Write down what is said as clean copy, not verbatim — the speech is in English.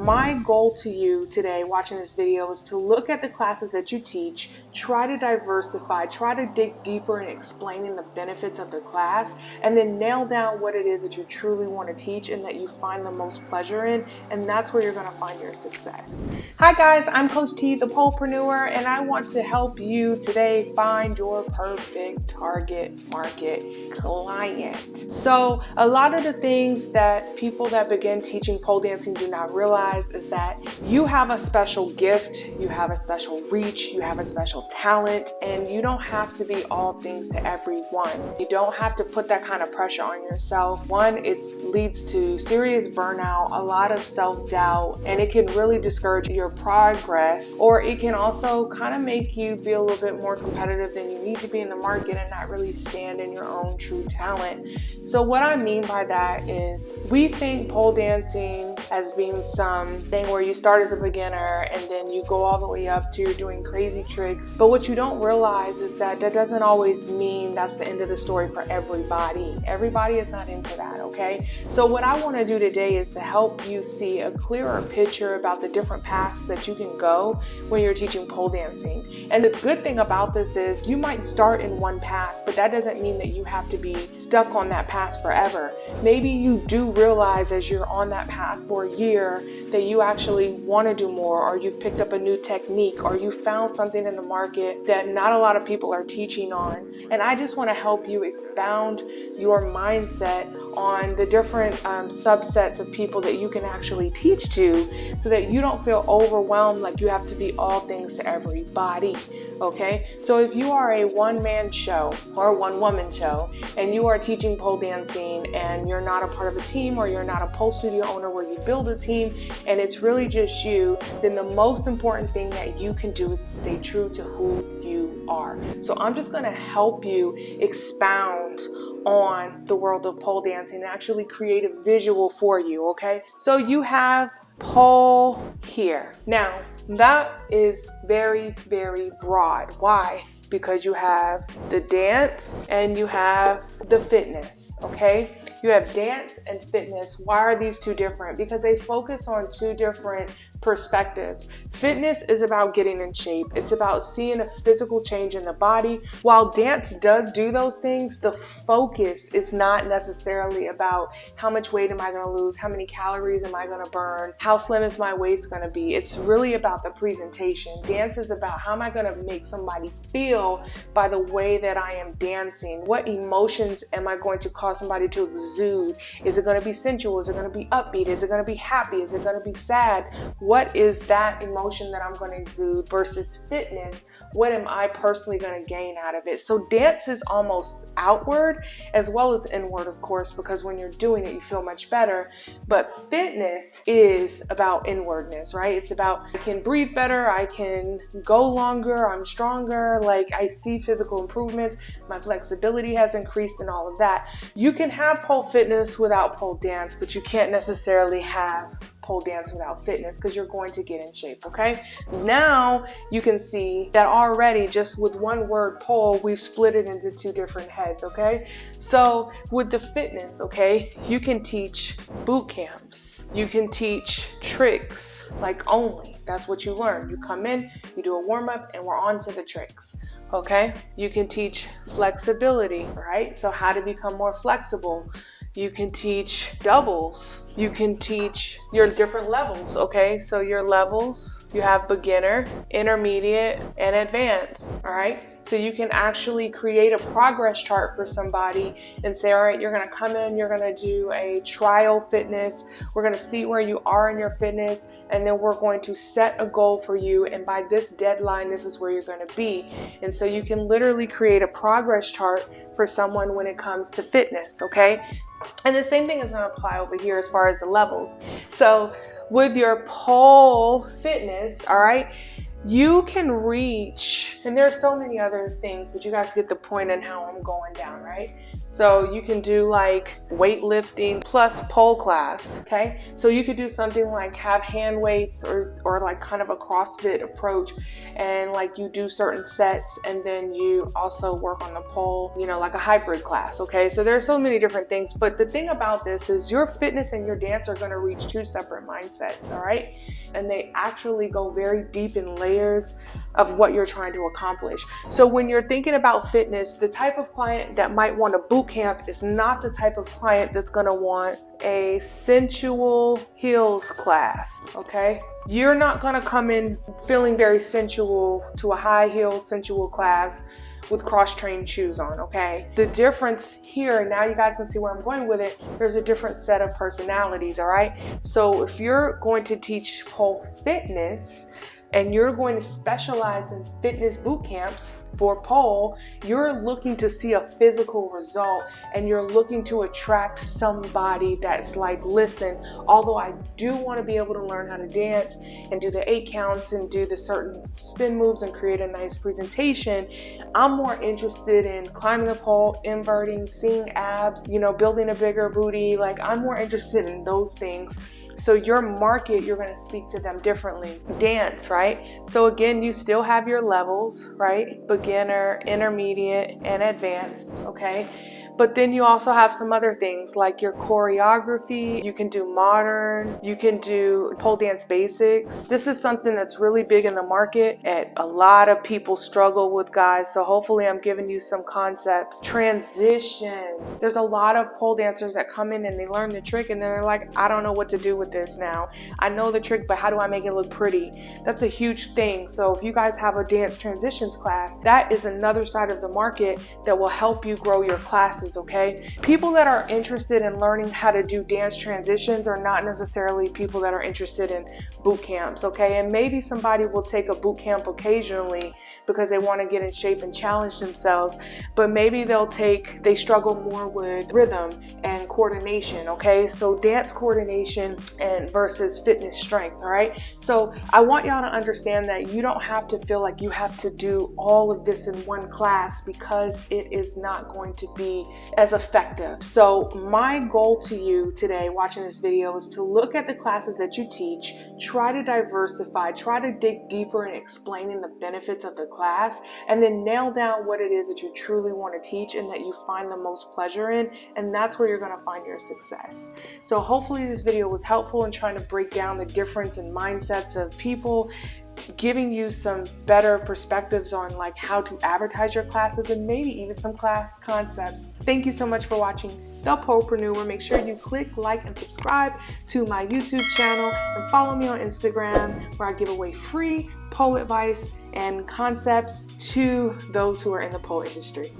my goal to you today watching this video is to look at the classes that you teach, try to diversify, try to dig deeper in explaining the benefits of the class, and then nail down what it is that you truly want to teach and that you find the most pleasure in, and that's where you're going to find your success. Hi guys, I'm Coach T, the Polepreneur, and I want to help you today find your perfect target market client. So a lot of the things that people that begin teaching pole dancing do not realize is that you have a special gift, you have a special reach, you have a special talent, and you don't have to be all things to everyone. You don't have to put that kind of pressure on yourself. One, it leads to serious burnout, a lot of self-doubt, and it can really discourage your progress, or it can also kind of make you be a little bit more competitive than you need to be in the market and not really stand in your own true talent. So what I mean by that is we think pole dancing as being something where you start as a beginner and then you go all the way up to you're doing crazy tricks. But what you don't realize is that that doesn't always mean that's the end of the story for everybody. Everybody is not into that, okay? So what I want to do today is to help you see a clearer picture about the different paths that you can go when you're teaching pole dancing. And the good thing about this is you might start in one path, but that doesn't mean that you have to be stuck on that path forever. Maybe you do realize as you're on that path for a year that you actually want to do more, or you've picked up a new technique, or you found something in the market that not a lot of people are teaching on. And I just want to help you expound your mindset on the different subsets of people that you can actually teach to, so that you don't feel overwhelmed like you have to be all things to everybody. Okay, so if you are a one-man show or a one-woman show and you are teaching pole dancing and you're not a part of a team, or you're not a pole studio owner where you build a team and it's really just you, then the most important thing that you can do is to stay true to who you are. So I'm just going to help you expound on the world of pole dancing and actually create a visual for you, okay? So you have pole here. Now, that is very, very broad. Why? Because you have the dance and you have the fitness, okay? You have dance and fitness. Why are these two different? Because they focus on two different perspectives. Fitness is about getting in shape. It's about seeing a physical change in the body. While dance does do those things, the focus is not necessarily about how much weight am I going to lose, how many calories am I going to burn, how slim is my waist going to be. It's really about the presentation. Dance is about how am I going to make somebody feel by the way that I am dancing. What emotions am I going to cause somebody to exude? Is it going to be sensual? Is it going to be upbeat? Is it going to be happy? Is it going to be sad? What is that emotion that I'm going to exude versus fitness? What am I personally going to gain out of it? So dance is almost outward as well as inward, of course, because when you're doing it, you feel much better. But fitness is about inwardness, right? It's about I can breathe better, I can go longer, I'm stronger, like I see physical improvements, my flexibility has increased and all of that. You can have pole fitness without pole dance, but you can't necessarily have pole dance without fitness, because you're going to get in shape, okay? Now you can see that already just with one word pole, we've split it into two different heads, okay? So with the fitness, okay, you can teach boot camps, you can teach tricks like only. That's what you learn. You come in, you do a warm-up, and we're on to the tricks. Okay? You can teach flexibility, right? So how to become more flexible. You can teach doubles. You can teach your different levels, okay? So your levels, you have beginner, intermediate, and advanced, all right? So you can actually create a progress chart for somebody and say, all right, you're gonna come in, you're gonna do a trial fitness. We're gonna see where you are in your fitness, and then we're going to set a goal for you. And by this deadline, this is where you're gonna be. And so you can literally create a progress chart for someone when it comes to fitness, okay? And the same thing is gonna apply over here as far as the levels. So with your pole fitness, all right, you can reach, and there's so many other things, but you guys get the point on how I'm going down, right? So you can do like weightlifting plus pole class, okay? So you could do something like have hand weights or like kind of a CrossFit approach, and like you do certain sets and then you also work on the pole, you know, like a hybrid class, okay? So there are so many different things, but the thing about this is your fitness and your dance are gonna reach two separate mindsets, all right? And they actually go very deep in layers of what you're trying to accomplish. So when you're thinking about fitness, the type of client that might want a boot camp is not the type of client that's gonna want a sensual heels class, okay? You're not gonna come in feeling very sensual to a high heel sensual class with cross-trained shoes on, okay? The difference here, now you guys can see where I'm going with it, there's a different set of personalities, all right? So if you're going to teach pole fitness and you're going to specialize in fitness boot camps for pole, you're looking to see a physical result and you're looking to attract somebody that's like, listen, although I do want to be able to learn how to dance and do the 8 counts and do the certain spin moves and create a nice presentation, I'm more interested in climbing the pole, inverting, seeing abs, you know, building a bigger booty. Like, I'm more interested in those things. So your market, you're going to speak to them differently. Dance, right? So again, you still have your levels, right? Beginner, intermediate, and advanced, okay? But then you also have some other things like your choreography. You can do modern, you can do pole dance basics. This is something that's really big in the market and a lot of people struggle with, guys. So hopefully I'm giving you some concepts. Transitions. There's a lot of pole dancers that come in and they learn the trick and then they're like, I don't know what to do with this now. I know the trick, but how do I make it look pretty? That's a huge thing. So if you guys have a dance transitions class, that is another side of the market that will help you grow your classes. Okay, people that are interested in learning how to do dance transitions are not necessarily people that are interested in boot camps. Okay, and maybe somebody will take a boot camp occasionally because they want to get in shape and challenge themselves, but maybe they struggle more with rhythm and coordination. Okay, so dance coordination and versus fitness strength. All right, so I want y'all to understand that you don't have to feel like you have to do all of this in one class, because it is not going to be as effective. So my goal to you today watching this video is to look at the classes that you teach, try to diversify, try to dig deeper in explaining the benefits of the class, and then nail down what it is that you truly want to teach and that you find the most pleasure in, and that's where you're going to find your success. So hopefully this video was helpful in trying to break down the difference in mindsets of people, giving you some better perspectives on like how to advertise your classes and maybe even some class concepts. Thank you so much for watching The Polepreneur. Make sure you click like and subscribe to my YouTube channel and follow me on Instagram, where I give away free pole advice and concepts to those who are in the pole industry.